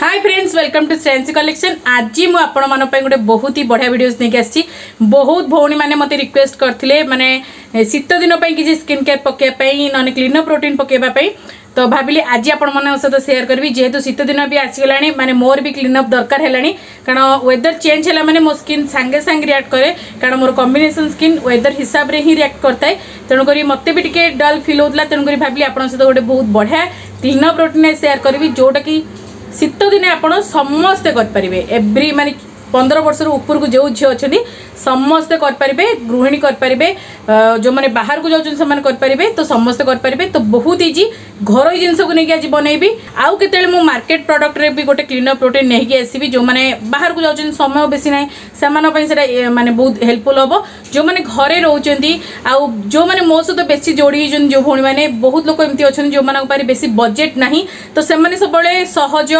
Hi friends, welcome to स्ट्रेंसी collection. आज मुझे आपण गोटे बहुत ही बढ़िया वीडियोस नहीं आसी। बहुत भौणी मैंने मत रिक्वेस्ट करते माने शीत दिन किसी स्किन केयर पकड़ाई ना क्लीन प्रोटीन पकड़ाई, तो भाविली आज आपण सहित शेयर करी। जेहेतु शीत दिन भी आसीगला माने मोर भी क्लीन अप दरकार है, कारण वेदर चेंज है माने मो स्किन सांगे सांगे रिएक्ट करे, कारण मोर कॉम्बिनेशन स्किन वेदर हिसाब रे ही रिएक्ट करता है। तेणुक मत भी टे डल फिल होता, तेणुक भाविली आपण सहित गोटे बहुत बढ़िया क्लीन अप प्रोटीन शेयर करी, जोटा कि शीत दिने आप समस्ते करें। एव्री माने 15 वर्ष ऊपर को जो झील अच्छा समस्ते करें, गृहिणी करें, जो मैंने बाहर को जाऊँ करें, तो समस्ते करें। तो बहुत इजी घर जिनस को लेकिन आज बनइबी। आउ के मो मार्केट प्रोडक्ट रे भी गोटे क्लीन अप प्रोटीन नहीं आसबि। जो मैंने बाहर को जाऊँ समय बेसी ना से माने बहुत हेल्पफुल हम। जो मैंने घरे रोचंती आउ जो मैंने मो सहित बेसी जोड़ी जो भौणी मैंने बहुत लोग एमती अच्छा जो मानी बेसी बजेट नहीं, तो से सब सहज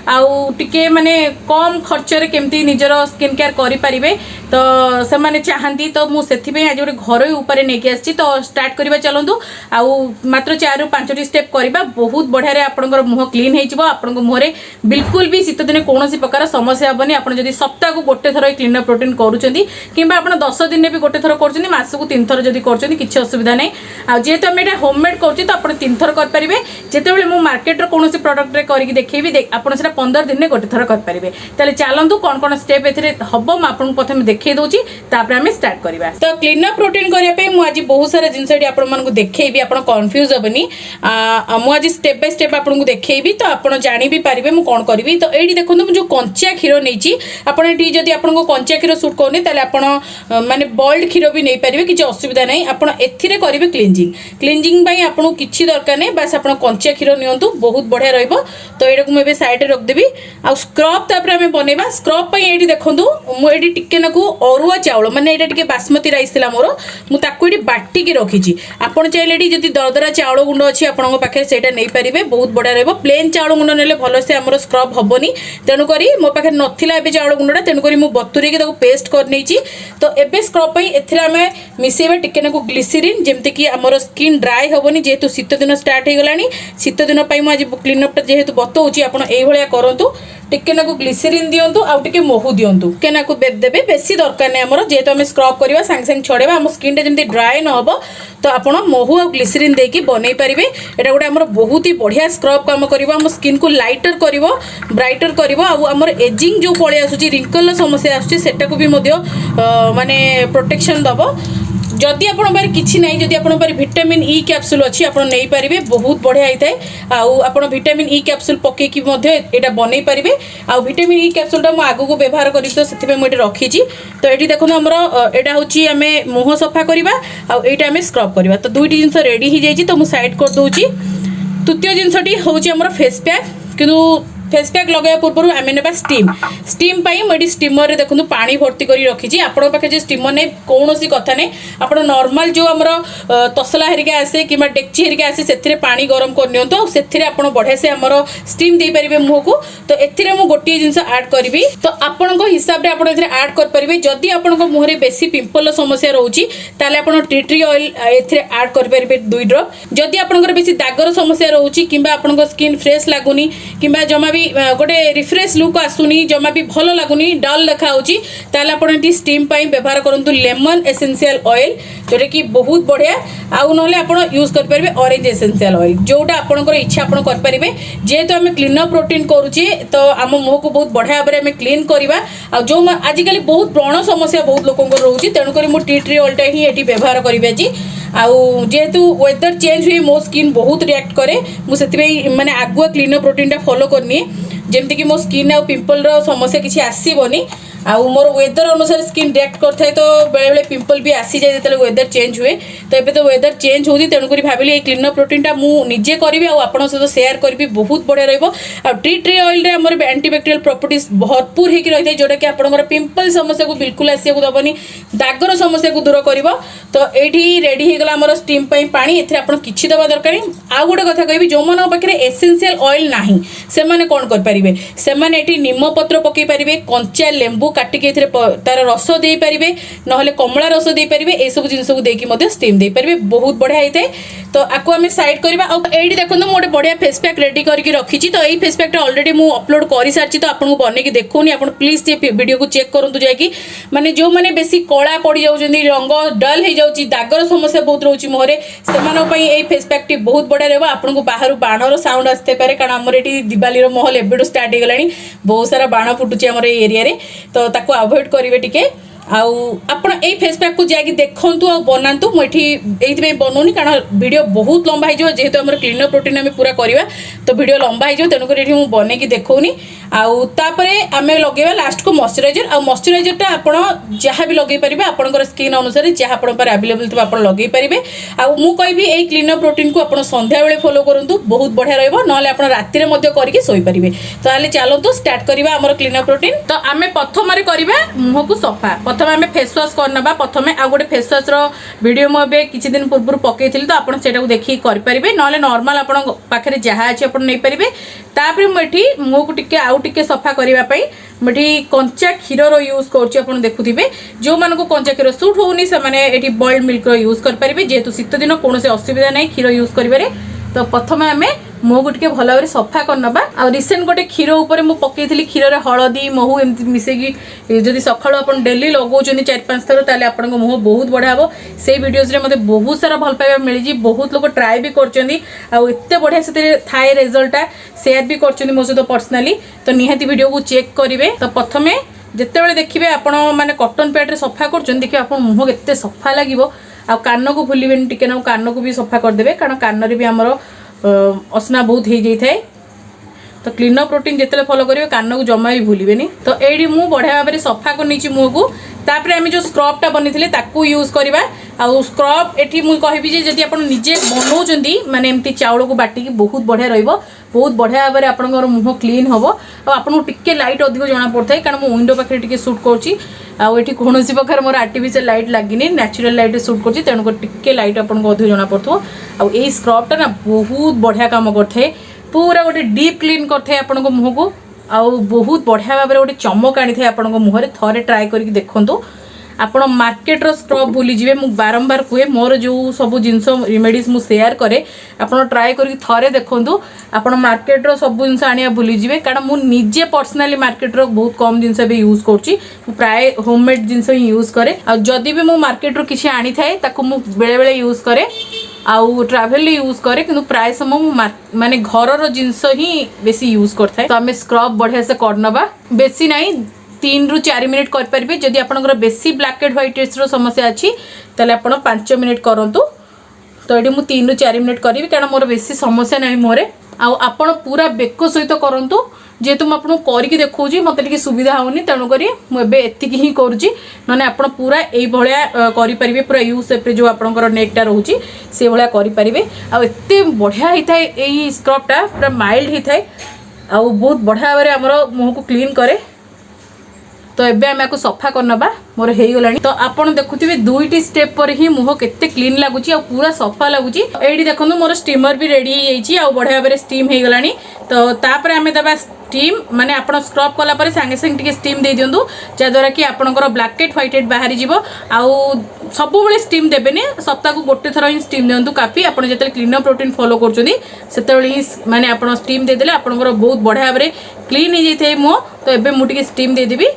आउ टिके माने कम खर्चरे केमती निजर स्किन केयर करें, तो से माने चाहती। तो मुझे आज गोटे घर ऊपर नहीं आसी, तो स्टार्ट करवा चलतु। आउ मात्र 4 ରୁ 5ଟି स्टेप करवा, बहुत बढ़िया आपंकर मुह क्लीन हो मुहरे बिल्कुल भी शीत दिन कौन प्रकार समस्या हेनी। आप सप्ताह को गोटे थर क्लीन अप प्रोटीन करुँच कि 10 दिन भी गोटे थर कर मासक 3 थर जब कर किसी असुविधा नहीं। जेहेतु आम यहाँ होममेड कर तो आप 3 थर करेंगे। जिते मो मार्केट कौन प्रडक्ट करके देखी आपड़ से 15 दिन में गोटे थर करेंगे। तेल चलतु कौन कौन स्टेप ए हम आपको प्रथम देखी दूसरी, तापर आम स्टार्ट करवा। तो क्लीन अप प्रोटीन करने मुझे बहुत सारा जिनस देखी आप कन्फ्यूज हेनी। मुझे स्टेप बाय स्टेप आपको देखी, तो आप जानी भी पारे मुझे कौन करी। तो ये देखो मुझे जो कंचा क्षीर नहीं आपड़ी, जदि आपको कंचा क्षीर सुट करनी माने बॉइल्ड क्षीर भी नहीं पारे, किसी असुविधा नहीं। आप करेंगे क्लींजिंग आपको किसी दरकार नहीं, बस आप कंचा क्षीर नियंतु, बहुत बढ़िया रहिबो। तो ये मुझे साइड रखदेवी। आ स्क्रब तापर आम बनवा। स्क्रब ये देखूँ मुझे टिके नाकू अरुआ चाउल माने ये टिके बासमती राइस थी मोर, मुझे बाटिकी रखी। आपड़ चाहिए जब दरदरा चाउल गुंड अच्छी आपंक पाखे से नहीं पारे, बहुत बढ़िया रहा। प्लेन चाउल गुंड ने भलसे आम स्क्रब हेनी, तेणुक मो पाखे नाला चाउल गुंडा, तेणुक बतुरी पेस्ट कर नहीं। तो एबे स्क्रब एम मिसेबा टिके नाकू ग्लिसरीन, जमती आमर स्किन ड्राए हेनी। जेहेतु शीत दिन स्टार्ट हो गला, शीत दिन आज क्लीन अप जेहेतु बताऊँगी आप करूँ। टिके नाकू ग्लिसरीन दिंतु, आउ टिके महू दिंतु, टिके नाकू देवे, बेसी दरकार नहीं। आमर जेहेतु आम स्क्रब करवा सांगे सांगे छड़ेबा, आम स्किन जमी ड्राए न हो, तो आप महू आ ग्लिसरीन देकी बनई पारे। यहाँ गोटे आमर बहुत ही बढ़िया स्क्रब काम कर स्किन को लाइटर कर ब्राइटर कर। आमर एजिंग जो पलि आसूँ रिंकल समस्या आसूँ भी माने प्रोटेक्शन दब। जदि आप किसी ना, जदि आप विटामिन ई कैप्सूल अच्छी आप नहीं पारे, बहुत बढ़िया होता है। आप विटामिन ई कैप्सूल पकईकि यहाँ बनई पारे। आ विटामिन ई कैप्सूलटा मुझे आगू व्यवहार करी, तो से मुझे रखी। तो ये देखो आमर यहाँ हूँ आम मुँह सफा करवा, आम स्क्रब करवा। तो दुईटी जिनस रेडी हो जाए, तो मुझे साइड कर दूसरी। तृतीय जिनसटी हूँ आमर फेस पैक, किंतु फेस पैक लगे पूर्व आम ना स्टीम मुझे स्टीमर देखो पानी भर्ती कर रखी। आपण पाखे स्टीमर नहीं कौन कथा नहीं, आप नॉर्मल जो आमर तसला हेरिका आसे कि डेक्ची हेरिका आसे से पानी गरम कर से आप बढ़िया से आमर स्टीम दे पारे मुँह को। तो ए गोटे जिनस आड करी, तो आपण हिसाब से आड करेंगे। जदि आप मुहरे बेसी पिंपल समस्या रोचे, ताले आप टी ट्री ऑयल आड करेंगे 2 ड्रॉप। जदि आपंकर बेसी दागर समस्या रोचे कि आप स्किन फ्रेश लगुनि कि जमा भी गोटे रिफ्रेश लुक आसुनी, जमा भी भल लगुनि, डल देखा ताले स्टीम व्यवहार करूँ लेमन एसेंशियल ऑयल, जोटा कि बहुत बढ़िया। आउ ना आप यूज करेंगे ऑरेंज एसेंशियल ऑयल, जोटा आपंकर इच्छा आप करेंगे। जेहेतु आम क्लीन अप प्रोटीन करुचे, तो आम मुँह को बहुत बढ़िया भाव में क्लीन करवा। जो आजिकल बहुत व्रण समस्या बहुत लोक रोचे, तेणुक मुझे टी ट्री ऑयलटा ही ये व्यवहार करी आज। आउ जेहेतु वेदर चेंज हुए मो स्किन बहुत रिएक्ट करे, मुझे माने आगुआ क्लीन अप प्रोटीन फॉलो करनी, जमती कि मो स्किन आ पिंपल समस्या किसी आसबनी। आउ मोर वेदर अनुसार स्किन रिएक्ट करता है, तो बेले बेले पिंपल भी आसी जाए जो वेदर चेंज हुए। तो ये तो वेदर चेंज होती, तेणुक भाविली क्लीन अप प्रोटीनटा मुझे करी आपन सहित शेयर करी, बहुत बढ़िया रहा। टी ट्री ऑयल आम एंटीबैक्टेरियल प्रॉपर्टीज भरपूर होकर रही है, जोटा कि आपंकर पिंपल समस्या को बिल्कुल आसको दबनी, दागर समस्या को दूर कर। तो ये रेडी होगा आम स्टीम पानी, ये किसी दबा दरकार नहीं। आउ गोटे कथा कहि, जो मन पाखे एसेंशियल ऑयल ना से कौन करेंगे, से नीम पत्र पकई पारे, कंचा लेंबू काटिक तार रस दे पारे ना कमला रस दे पारे ये सब जिन देखिए स्टीम दे पारे बहुत बढ़िया होता है। तो आपको आम सैड करवा ये देखो मुझे बढ़िया फेस पैक रेडी करके रखी तो यही फेस पैक अलरेडी मुझे अपलोड कर सारी तो आपको बनई देखूनी आप प्लीज ये वीडियो को चेक करूँ जाकि माने जो मैंने बेसी कला पड़ जाऊँ रंग डल हो जाऊँगी दागर समस्या बहुत रोचे मुहर से फेस पैक टी बहुत बढ़िया रहा आपको बाहर बाणर साउंड आसते पारे कारण आमर ये दिवाली महल एवं स्टार्ट हो गलानी बहुत सारा बाण फुटुची आम एरिया तो ताको अवॉइड करेंगे टिके आपण ए फेस पैक को जाकि देखंतु आ बनातु मुझे बनौनी कारण वीडियो बहुत लंबा हो जेहेतु आम क्लीनर प्रोटीन आम पूरा करवा तो वीडियो लंबा हो तेणुक ये बनई देखौनी आउे आम लगे लास्ट को मॉइस्चराइजर आ मॉइस्चराइजरटा आपड़ जहाँ भी लगे पारे आपंकर स्किन अनुसार जहाँ आप आवेलेबल थी आप लगे पारे आउ कहि यही क्लीनर प्रोटीन को आप सन्ध्या बेले फॉलो करूँ बहुत बढ़िया रहा ना आप रातिर करके शोपारे तो चलतु स्टार्ट करवा आम क्लीनर प्रोटीन तो आम प्रथम करवा मुह को सफा प्रथम आम फेस वाश करना प्रथम आ गए फेस वाश वीडियो मुझे किसी दिन पूर्व पकई तो आप देखिए करेंगे ना नॉर्मल आप पाखे जहाँ अच्छी आप नहीं पारे तापर मुझे मुह को टिके आउ टिके सफा करने मुझे कंचा क्षीर यूज कर देखुवे जो मान को कंचा क्षीर सुट होनी से बॉइल्ड मिल्क यूज करेंगे जेहेतु शीत दिन कौन असुविधा नहीं क्षीर यूज करेंगे तो प्रथम आम मुह को टे भल भाव सफा करनबा आ रिसेंट गोटे क्षीर उपर मु पकईली क्षीर हलदी महू एमती मिसेकी जदि सकाळु आपन डेली लगौछन 4-5 थर ताले आपन मुह बहुत बढ़िया हो से वीडियोज रे मते बहुत सारा भल पाइबा मिली बहुत लोग ट्राए भी करछन्ती आ एते बढ़िया से थाए रिजल्ट शेयर भी करछन्ती मो सहित पर्सनली तो निहाती वीडियो को चेक करिवे तो प्रथमे जेतेबेले देखिबे आपण माने कॉटन पैड रे सफा करछन देखिबे आपण मुह केते सफा लागिवो आ कान को भूलिबेन टिके ना कान को भी सफा कर देबे कारण कान रे भी हमरो असना बहुत हो जाए तो क्लीनर प्रोटीन जिते फॉलो करेंगे कान को जमा भी भूलिबेनी तो ये मुझे बढ़िया भाव में सफा कर मुह को तापर आम जो स्क्रबटा बनी ताकू यूज करवा आउ स्क्रब एटी मुझे कहबी जदि आप निजे बनाऊँगी माने एमती चाउल को बाटिकी बहुत बढ़िया रहिबो बहुत बढ़िया भाव में आपंकर मुह क्लीन हम आपको टिके लाइट अधिक जना पड़ता है कारण मो विंडो पाखे टिके शूट करुँची आठी कौन प्रकार मोर आर्टिफिशियल लाइट लगिनी नेचुरल लाइट शूट कर तेणुक टिके लाइट आपको अधिक जना पड़ो आई स्क्रबटा ना बहुत बढ़िया काम करते पूरा गोटे डीप क्लीन करते आपको मुह को आउ बहुत बढ़िया भाव में गोटे चमक आनी था आपको मुहर थे ट्राए करके देखूँ आपण मार्केटर स्क्रब भूली जाए मुझे बारंबार कहे मोर जो सब जिनस रेमेडीज मुझे शेयर करे आपड़ ट्राए करके थे देखूँ आपण मार्केटर सब जिन आने भूली जाए कारण मुझे निजे पर्सनाली मार्केटर बहुत कम जिनस भी यूज करुँची प्राय होममेड जिनस ही यूज करे जदि भी मुझे मार्केटर किसी आनी थाए मुझे बेले बेले यूज करे आउ ट्राभेल यूज करे कि प्राय समय माने घर जिनस ही बेसी यूज करता है तो आम स्क्रब बढ़िया से करनबा बेसी नहीं 3 ରୁ 4 मिनिट करेंगे जदि आपंकर बेसी ब्लैक एंड व्हाइट टेस्ट समस्या अच्छी तेल आप 5 मिनिट करूँ तो ये मुझे 3 ରୁ 4 मिनिट करी कारण मोर बेसी समस्या ना मोरे आप पूरा बेक सहित करूँ जेहेतु मुझे आपको करके देखी मतलब सुविधा होनी तेणुक मुझे एति ही करुँची ना आप पूरा यही करेंगे पूरा यू सेप्रे जो आपंकर नेकटा रोचे से भाया करेंगे आते बढ़िया होता है यही स्क्रबटा पूरा माइल्ड होता है आउ बहुत बढ़िया भाव में आमर मुह को क्लीन करे तो एबे आम आपको सफा करनबा मोर हो गला तो आपन देखुथिबे 2टी स्टेप पर ही मुह केते क्लीन लागुची आ पूरा सफा लागुची एडी देखंतु मोर स्टीमर भी रेडी हो जाइची आ बढ़िया भाव में स्टीम हो गलानी तो तापर आम देबा स्टीम माने आपण स्क्रब कला पर संगे संगे टिके स्टीम दे दियंतु जद्वारा कि आपणकर ब्लैक हेड व्हाइट हेड बाहरी जीवो आउ सब बेले स्टीम देबेनी सप्ताह को गोटे थर ही स्टीम दियंतु काफी आपण जते क्लीनर प्रोटीन फॉलो करछोनी सेते बेले ही माने आपण स्टीम दे देले आपणकर बहुत बढ़िया भाव में क्लीन हो जाइथे मुह तो एबे मु टिके स्टीम दे देबी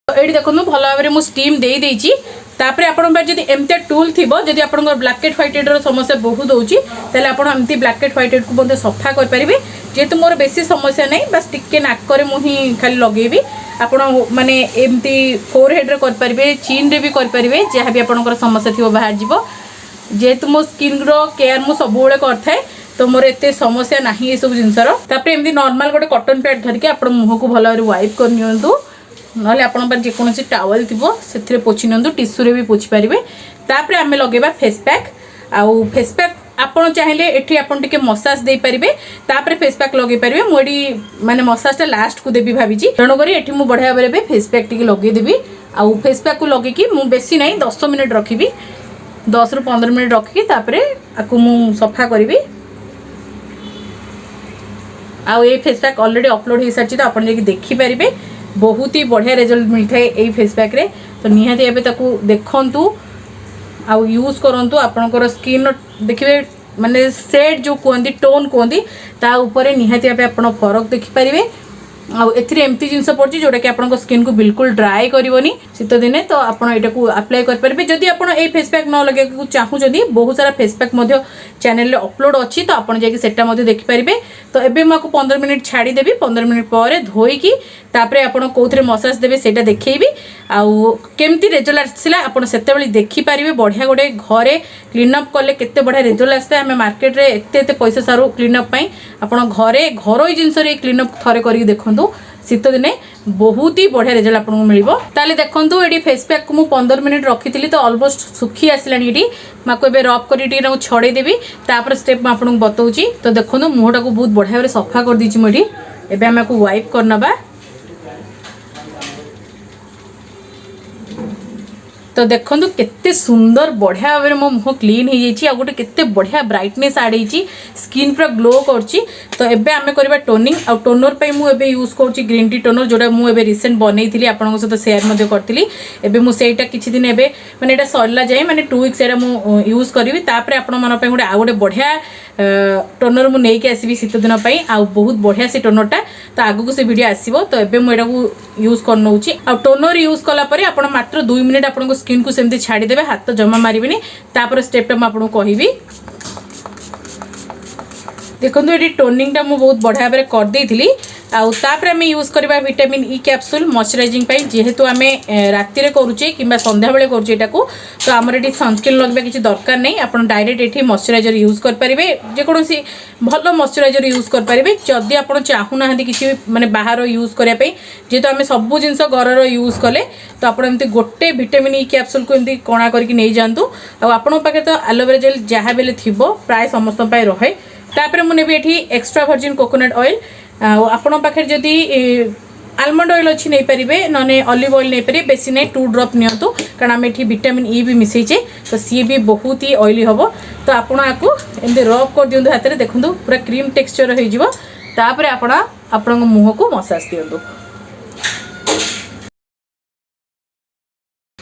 ये देखो भल भाव में मुझे स्टीम दे देइची तापर आपन पास जदि एमते टूल थिबो जदि आपन ब्लैक हेड व्हाइट हेड समस्या बहुत होची ताले आपन एमती ब्लैक हेड व्हाइट हेड को बंदे सफा कर परिबे जेतु मोर बेसी समस्या नहीं बस टिके नाक करे मु ही खाली लगेबी आपन माने एमती फोर हेड रे कर परिबे चीन रे भी कर परिबे जहाँ भी आपनकर समस्या थिबो बाहर जीवो जेतु मो स्किन रो केयर मु सब बेले करथाय तो मोर एते समस्या नाही ए सब जिंसर तापर एमती नॉर्मल गोटे कॉटन पैड धरिके आपन मुह को भल भाव वाइप कर नियंतु ना आप जेकोसी टावल थी से पोछि नि टिश्यू भी पोछि पारे तापर आम लगेबा फेस पैक आउ फेस पैक आपड़ चाहिए ये आपड़ टे मसाज दे पारे तापर फेस पैक लगे पारे मुझे माने मसाजटा लास्ट को देवी भावी तेणुक ये मुझे बढ़िया भाव में फेस पैक टी लगेदेवी आउ फेस पैक को लगे मुझे बेसी नहीं 10 मिनिट रखी 10 ରୁ 15 मिनिट रखिकी तापर आपको मु सफा करी आउ ये फेस पैक ऑलरेडी अपलोड हो सारी तो आप देखिपारे बहुत ही बढ़िया रिजल्ट मिलता है ये फेस पैक रे। तो निहाती एबे ताकू देखंतु आउ यूज करंतु आपनकर स्किन देखिबे माने सेट जो कहती टोन कहती ता ऊपर निहाती भाव आप फरक देखिपारे। आउ एथिरे एमती जिनस पड़छि जोटा कि आपन स्किन को बिल्कुल ड्राई करबनी शीत दिने। तो आपन एटा को अप्लाई कर परिबे जदि आपन ए फेस पैक न लगे को चाहू जदि बहुत सारा फेस पैक मध्य चैनल रे अपलोड अछि तो आपन जाके सेटा मध्य देखि परिबे। तो एबे माको 15 मिनिट छाड़ी देबी 15 मिनिट पर धोई की तापरे आपन कोथरे मसाज देबे सेटा देखैबी आउ केमती रिजल्ट आसिला आपन सेते बेली देखि परिबे। बढ़िया गोटे घरे क्लीन अप कले केते बढ़िया रिजल्ट आस्ता हमें मार्केट रे एते पैसा सारू क्लीन अप पई आपन घरे घरोई जिंस रे क्लीन अप थरे करी देखंतु शीत दिने बहुत ही बढ़िया रिजल्ट आपको मिल। ताले देखंतु एडी फेस पैक को मु 15 मिनिट रखी तो ऑलमोस्ट सुखी आसलानी एडी माको एबे रब करी टी छड़े देबी तापर स्टेप मैं आपको बताऊँगी। तो देखो मुहटा को बहुत बढ़िया भाव सफा कर दीची मुझे एबे आम को वाइप करनबा। तो देखो केते सुंदर बढ़िया भाव मो मुह क्लीन हो जाइए गोटे केते बढ़िया ब्राइटनेस आड होती स्किन पूरा ग्लो करची। तो एबे आमे करबा टोनिंग आ टोनर पे मु एबे यूज करची ग्रीन टी टोनर जोटा मु एबे रिसेंट बनई थी आपन सहित शेयर मध्य करती। एबे मु सेटा किछि दिन एबे माने एटा सरला जाए माने 2 वीक्स एटा मु यूज करबी तापर आपन मन पे गोटे आ गोटे बढ़िया टोनर मु नेकी आसीबी शीत दिन पई आ बहुत बढ़िया से टोनरटा। तो आगु से वीडियो आसीबो तो एबे मु एटा को यूज कर नउची आ टोनर यूज कला परे आपन मात्र 2 मिनिट आपन स्किन को सेमती छाड़ी देबे हाथ तो जमा मारिबेनी तापर स्टेप टा म आपन कहबी। देखो ये टोनिंग टा मु बहुत बढ़िया भाव कर देइथिली आउ तापर आम यूज करबा विटामिन ई कैप्सूल मॉइस्चराइजिंग पाई जेहेतु आम राति रे करूचे किंबा संध्या बेले करूचे एटा को। तो आमर एटी सनस्क्रीन लगबा किछि दरकार नहीं आपन डायरेक्ट एठी मॉइस्चराइजर यूज कर परिबे जे कोनोसी भलो मॉइस्चराइजर यूज कर परिबे। जदि आपन चाहू ना किछि माने बाहर यूज करिया पई जेहेतु आम सब जिंस घर यूज कले तो आपन एमती गोटे विटामिन ई कैप्सूल को एमती कणा करके नहीं जांतु आ आपन पाखे तो एलोवेरा जेल जहाँ बेले थिबो प्राय समस्त पाई रहे। तापर मुझे भी ये एक्स्ट्रा वर्जिन कोकोनट ऑयल आपण पाखे जदि आलमंड ऑयल अच्छी नहीं पारे नने ऑलिव ऑयल नहीं पारे बेसी नहीं 2 ड्रॉप नियंतु कारण आम ये विटामिन ई भी मिसईचे तो सी भी बहुत ही ऑयली हम। तो आपण आपको एमती रब कर दिंतु हाथ में देखो पूरा क्रीम टेक्सचर होपर आपण मुह को मसाज दिंतु।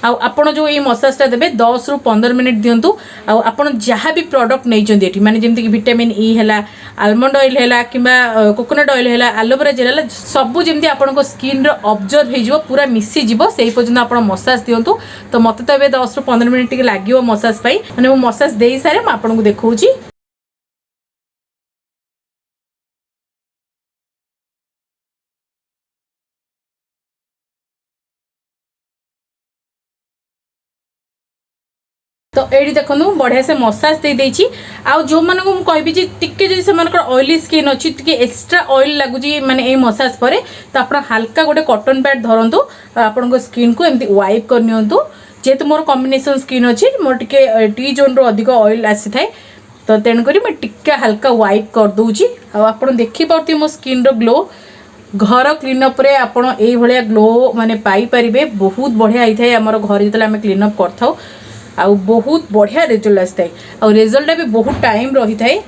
आपण जो ये मसाजटा देबे 10 रु 15 मिनिट दिंतु आपण जहाँ भी प्रोडक्ट नहीं माने जमती कि विटामिन ई है आलमंड ऑयल है कि कोकोनट ऑयल है एलोवेरा जेल है सबू जमती आपण स्किन ऑब्जर्व हो पूरा मिसी जीवो से पर्यंत आप मसाज दिंतु। तो मत तो ए 10 रु 15 मिनिट लगे मसाज पाई मैंने वो मसाज दे सारे आपको देखौची। तो ये देखो बढ़िया से मसाज दे देछि आ जो माने को कहबी जे टिके जे सेमानकर ऑयली स्किन अछि टिके एक्स्ट्रा ऑयल लागुजी माने ए मसाज परे तो आपण हल्का गोटे कॉटन पैड धरंतु आपण स्किन को एमती वाइप कर नियंतु जेहेतु मोर कॉम्बिनेशन स्किन अछि मोर टिके टी जोन रो अधिक ऑयल आसी थाए तो तेन करी मैं टिके हल्का वाइप कर दूची आ आपण देखि पाउती मो स्किन रो ग्लो घर क्लीन अप रे आपण एई भलिया ग्लो माने पाई परिबे बहुत बढ़िया आइ थाए हमर घर जतले हम क्लीन अप करथाउ आउ बहुत बढ़िया रिजल्ट आसता है रिजल्ट भी बहुत टाइम रही थाए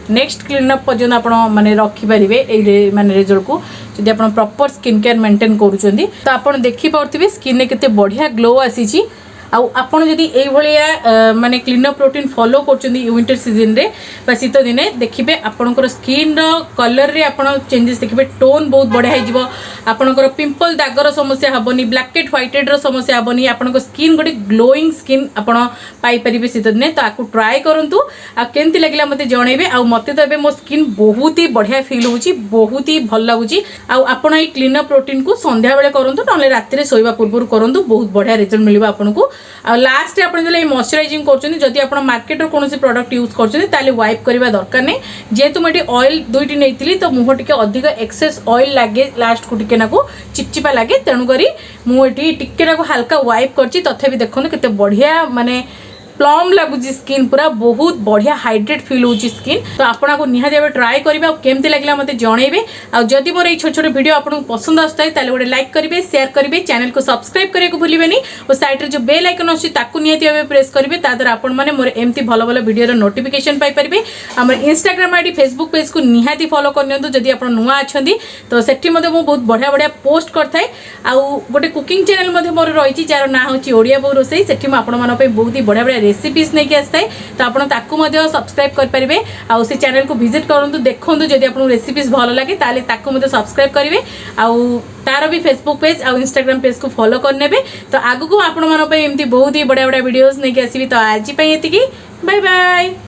नेक्स्ट क्लीनअप पर्यटन आप माने रखिपारे माने रिजल्ट को जब आप प्रॉपर स्किन केयर मेंटेन करूछंदी तो आप देखिपे स्किन में केते बढ़िया ग्लो आसी आपड़ जदि ये माने क्लीनअप प्रोटीन फॉलो कर विंटर सीजन रे बा शीत दिने देखिए आपणकर स्किन कलर रे आप चेंजेस देखिए टोन बहुत बढ़िया हो आपणकर पिंपल दागर समस्या हेनी ब्लैकेट व्हाइटेड समस्या हेनी आपन स्किन गोटे ग्लोइंग स्किन आप पाइपर शीत दिने तो आपको ट्राए करूँ आमती लगे मत जनइबे आ मत तो ये मो स्किन बहुत ही बढ़िया फिल हो बहुत ही भल लगुच आपड़ ये क्लीनअप प्रोटीन को संध्या बेले करूँ ना राति शोवा पूर्व करूँ बहुत बढ़िया रिजल्ट मिल आपको आ लास्ट आप मॉइस्चराइजिंग कर मार्केट कौन प्रोडक्ट यूज कर वाइप करवा दरकार नहीं जेहेतु मुझे ऑयल दुईटी नहीं तो मुह टे अधिक एक्सेस ऑयल लगे लास्ट को टिके नाकू चिपचिपा लगे तेणुक मुझे टिके नाकू हल्का वाइप कर तथापि देखो केते बढ़िया माने प्लम लगुच स्किन पूरा बहुत बढ़िया हाइड्रेट फील हो स्किन। तो आपको निहाती भाव ट्राए करेंगे और केमती लगे मत जनइबे। आदि मोर ये छोट छोट वीडियो आपको पसंद आसता है गोटे लाइक करेंगे, शेयर करेंगे, चैनल को सब्सक्राइब करने को भूलें और साइड जो बेल आइकन अच्छी निहाती भाव प्रेस करेंगे। ताद्वारा आपण मैंने मोर एमती भल भल वीडियो नोटिफिकेशन पाइपर। आम इंस्टाग्राम आईडी फेसबुक पेज को निहाती फॉलो करनी जदि आप नुआ अच्छा तो सेठी बहुत बढ़िया बढ़िया पोस्ट करता आउ गोटे कुकिंग चैनल मोर रही जार ना हूँ ओडिया बो रोसई से बहुत ही बढ़िया बढ़िया रेसिपीज नहीं आसता तो आपको सब्सक्राइब करेंगे आउ से चैनल को विजिट करूँ देखूँ जदि आपको रेसिपीज भल लगे ताकि सब्सक्राइब करेंगे आउ तार भी फेसबुक पेज और इंस्टाग्राम पेज को फॉलो करने। तो आगू को आपण एमती बहुत ही बढ़िया बढ़िया वीडियोस नहीं आसबि। तो आज ये बाय बाय।